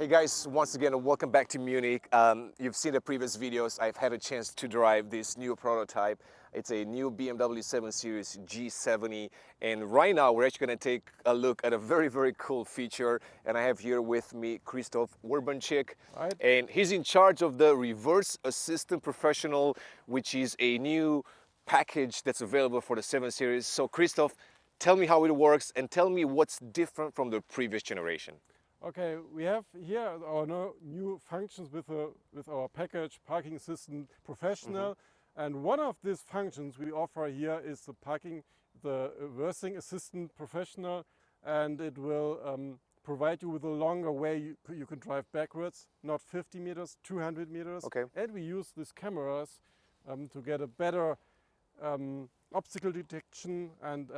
Hey guys, once again, welcome back to Munich. You've seen the previous videos. I've had a chance to drive this new prototype. It's a new BMW 7 Series G70. And right now, we're actually going to take a look at a very, very cool feature. And I have here with me Christoph Urbanchik. Right. And he's in charge of the Reverse Assistant Professional, which is a new package that's available for the 7 Series. So Christoph, tell me how it works and tell me what's different from the previous generation. Okay, we have here our new functions with our package Parking Assistant Professional, and one of these functions we offer here is the Reversing Assistant Professional, and it will provide you with a longer way you can drive backwards, not 50 meters, 200 meters. Okay. And we use these cameras to get a better obstacle detection and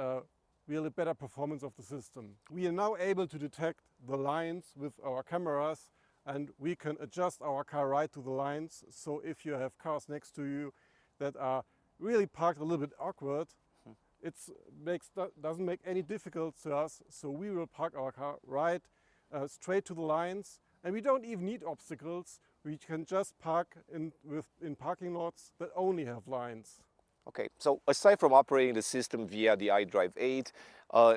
really better performance of the system. We are now able to detect the lines with our cameras, and we can adjust our car right to the lines. So if you have cars next to you that are really parked a little bit awkward, it doesn't make any difficulty to us. So we will park our car right straight to the lines, and we don't even need obstacles. We can just park in parking lots that only have lines. Okay, so aside from operating the system via the iDrive 8,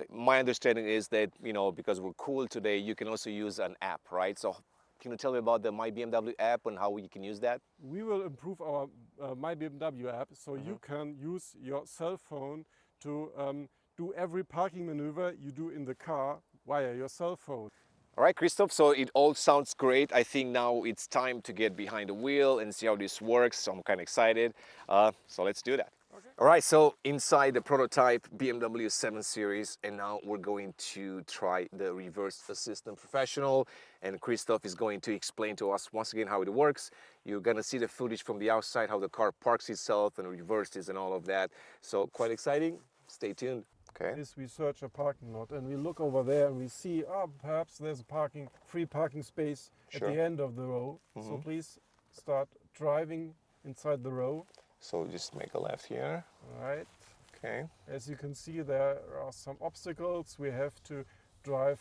my understanding is that, because we're cool today, you can also use an app, right? So can you tell me about the My BMW app and how you can use that? We will improve our My BMW app, so you can use your cell phone to do every parking maneuver you do in the car via your cell phone. All right, Christoph, so it all sounds great. I think now it's time to get behind the wheel and see how this works. So I'm kind of excited. So let's do that. Okay. All right, so inside the prototype BMW 7 Series, and now we're going to try the Reverse Assistant Professional, and Christoph is going to explain to us once again how it works. You're gonna see the footage from the outside, how the car parks itself and reverses and all of that. So quite exciting. Stay tuned. Okay. We search a parking lot and we look over there and we see, perhaps there's a free parking space at the end of the row. So please start driving inside the row. So just make a left here. All right. Okay. As you can see, there are some obstacles. We have to drive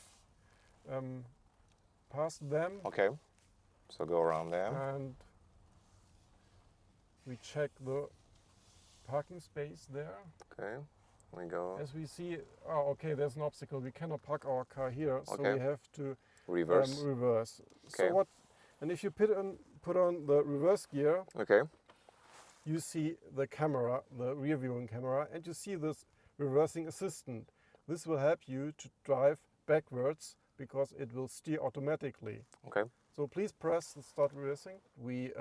past them. Okay. So go around them. And we check the parking space there. Okay. We go. As we see, okay, there's an obstacle. We cannot park our car here, so we have to reverse. Reverse. Okay. So and if you put on the reverse gear, okay, you see the camera, the rear viewing camera, and you see this reversing assistant. This will help you to drive backwards because it will steer automatically. Okay. So please press the start reversing. We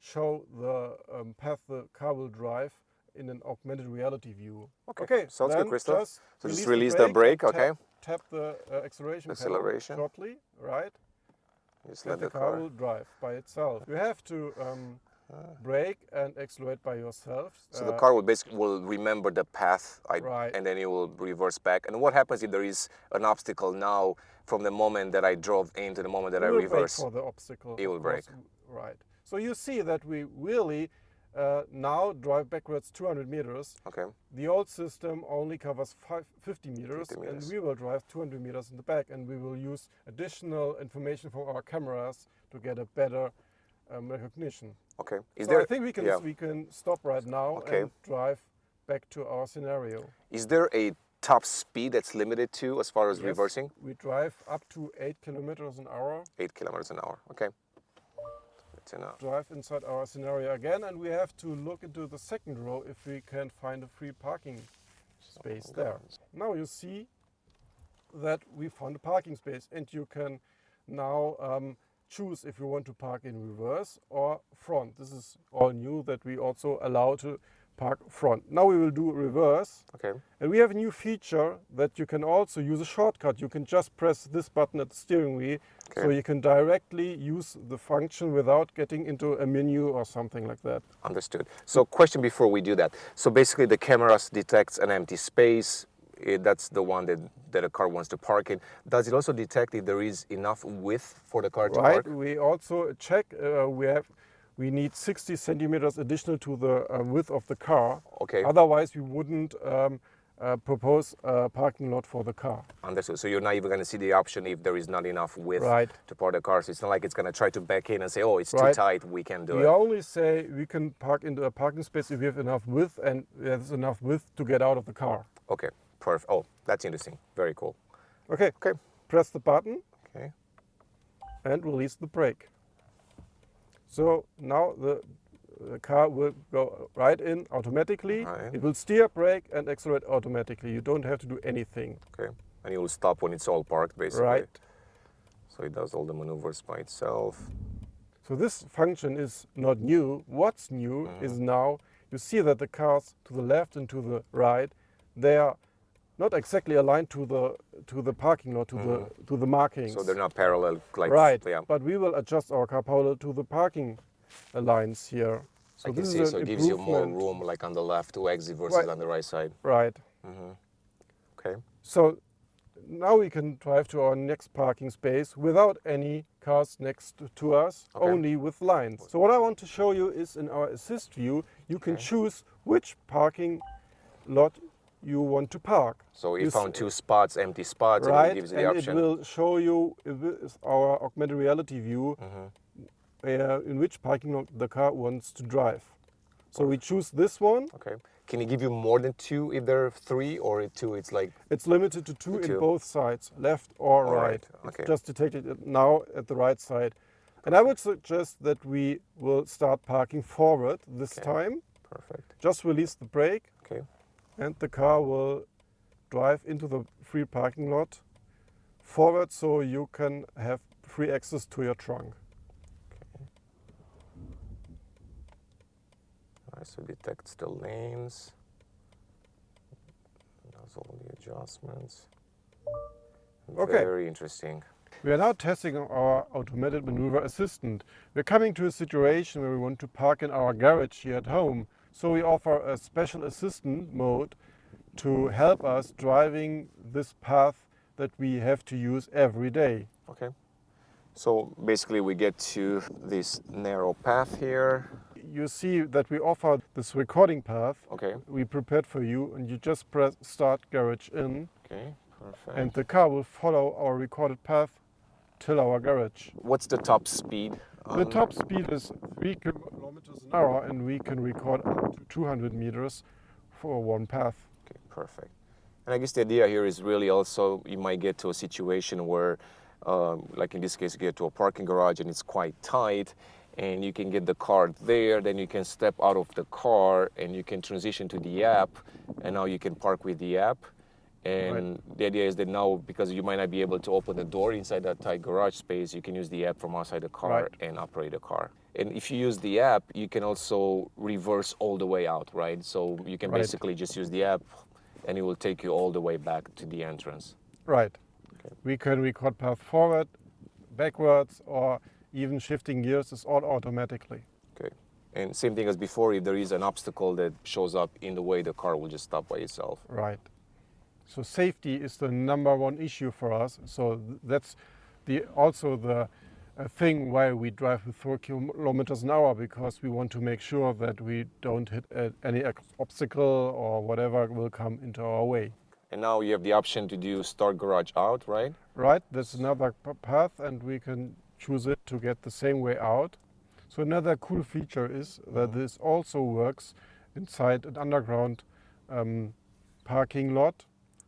show the path the car will drive in an augmented reality view. Okay. Sounds good, Christoph. So just release the brake, okay? Tap the acceleration pedal shortly, right? Just let the car will drive by itself. You have to brake and accelerate by yourself. So the car will remember the path, right, and then it will reverse back. And what happens if there is an obstacle now from the moment that I drove in to the moment that I reverse? Brake for the obstacle. It will brake. Right. So you see that we really now drive backwards 200 meters. Okay. The old system only covers 50 meters, and we will drive 200 meters in the back, and we will use additional information from our cameras to get a better recognition. Okay. I think we can stop right now and drive back to our scenario. Is there a top speed that's limited to as far as reversing? We drive up to 8 kilometers an hour. 8 kilometers an hour. Okay. Drive inside our scenario again, and we have to look into the second row if we can find a free parking space there. Now you see that we found a parking space, and you can now choose if you want to park in reverse or front. This is all new, that we also allow to park front. Now we will do reverse. Okay. And we have a new feature that you can also use a shortcut. You can just press this button at the steering wheel, so you can directly use the function without getting into a menu or something like that. Understood. So question before we do that. So basically the camera detects an empty space. That's the one that a car wants to park in. Does it also detect if there is enough width for the car to park? Right. We also check, we need 60 centimeters additional to the width of the car. Okay. Otherwise, we wouldn't propose a parking lot for the car. Understood. So you're not even going to see the option if there is not enough width Right. to park the car. So it's not like it's going to try to back in and say, oh, it's too Right. tight, we can't do We it. only say we can park into a parking space if we have enough width and there's enough width to get out of the car. Okay, perfect. Oh, that's interesting. Very cool. Okay, Okay. press the button Okay. and release the brake. So now the car will go right in automatically. Right. It will steer, brake and accelerate automatically. You don't have to do anything. Okay. And it will stop when it's all parked, basically. Right. So it does all the maneuvers by itself. So this function is not new. What's new is now you see that the cars to the left and to the right, they are not exactly aligned to the parking lot, to the markings. So they're not parallel, like, right. yeah. But we will adjust our car parallel to the parking lines here. So I can this see, is so an it gives you more improvement. room, like on the left to exit versus Right. on the right side. Right. Okay. So now we can drive to our next parking space without any cars next to us, Okay. only with lines. So what I want to show you is in our assist view, you can choose which parking lot you want to park. So You you s- found two spots, empty spots, and Right, it gives you the and option. it will show you with our augmented reality view in which parking lot the car wants to drive. So we choose this one. Okay. Can it give you more than two if there are three, or at two it's like, It's limited to two two. in both sides, left or All right. right, okay. It's just detected now at the right side. And I would suggest that we will start parking forward this Okay. time. perfect. Just release the brake Okay. and the car will drive into the free parking lot forward so you can have free access to your trunk. All right, so detects the lanes. Does all the adjustments. Okay. Very interesting. We are now testing our automated maneuver assistant. We're coming to a situation where we want to park in our garage here at home. So we offer a special assistant mode to help us driving this path that we have to use every day. Okay. So basically we get to this narrow path here. You see that we offer this recording path Okay. we prepared for you, and you just press start garage in Okay, perfect. and the car will follow our recorded path till our garage. What's the top speed? The top speed is 3 kilometers an hour and we can record up to 200 meters for one path. Okay, perfect. And I guess the idea here is really also you might get to a situation where, like in this case, you get to a parking garage and it's quite tight, and you can get the car there, then you can step out of the car and you can transition to the app, and now you can park with the app. And the idea is that now, because you might not be able to open the door inside that tight garage space, you can use the app from outside the car Right. and operate the car. And if you use the app, you can also reverse all the way out, right? So you can Right. basically just use the app and it will take you all the way back to the entrance. Right. Okay. We can record path forward, backwards, or even shifting gears is all automatically. Okay. And same thing as before, if there is an obstacle that shows up in the way, the car will just stop by itself. Right. So safety is the number one issue for us. So that's also the thing why we drive with 4 kilometers an hour, because we want to make sure that we don't hit any obstacle or whatever will come into our way. And now you have the option to do start garage out, right? Right, that's another path and we can choose it to get the same way out. So another cool feature is that this also works inside an underground parking lot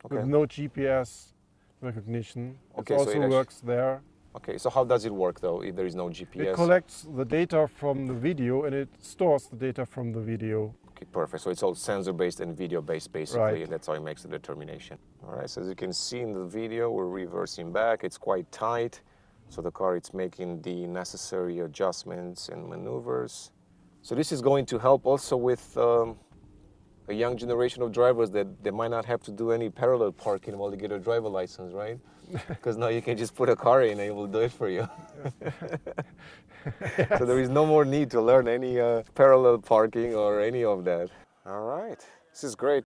with no GPS recognition. Okay, it so also it works there. Okay, so how does it work though if there is no GPS? It collects the data from the video and it stores the data from the video. Okay, perfect. So it's all sensor-based and video-based basically, Right. and that's how it makes the determination. All right, so as you can see in the video, we're reversing back. It's quite tight. So the car, it's making the necessary adjustments and maneuvers. So this is going to help also with a young generation of drivers that they might not have to do any parallel parking while they get a driver license, right? Because now you can just put a car in and it will do it for you. So there is no more need to learn any parallel parking or any of that. All right, this is great.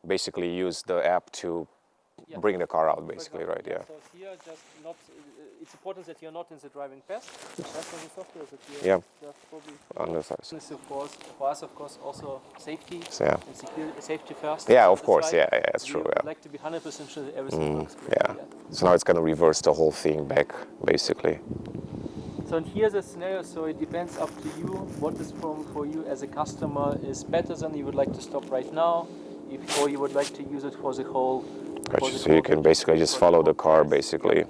Basically use the app to Yeah. bring the car out, For basically, example, right? Yeah. So here, just not. It's important that you're not in the driving path. That's on the software that you Yeah. just probably. On the side. This is of course, for us, of course, also safety So, yeah. and security. Safety first. Yeah, of That's course. right. Yeah, it's true. We would Yeah. like to be 100% sure that everything works great. Yeah. So now it's going to reverse the whole thing back, basically. So and here's a scenario. So it depends up to you. What is for you as a customer is better than you would like to stop right now, or you would like to use it for the whole. Gotcha. So you can basically just follow the car, basically.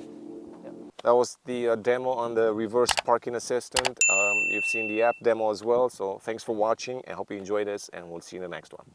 That was the demo on the reverse parking assistant. You've seen the app demo as well. So thanks for watching. I hope you enjoyed this, and we'll see you in the next one.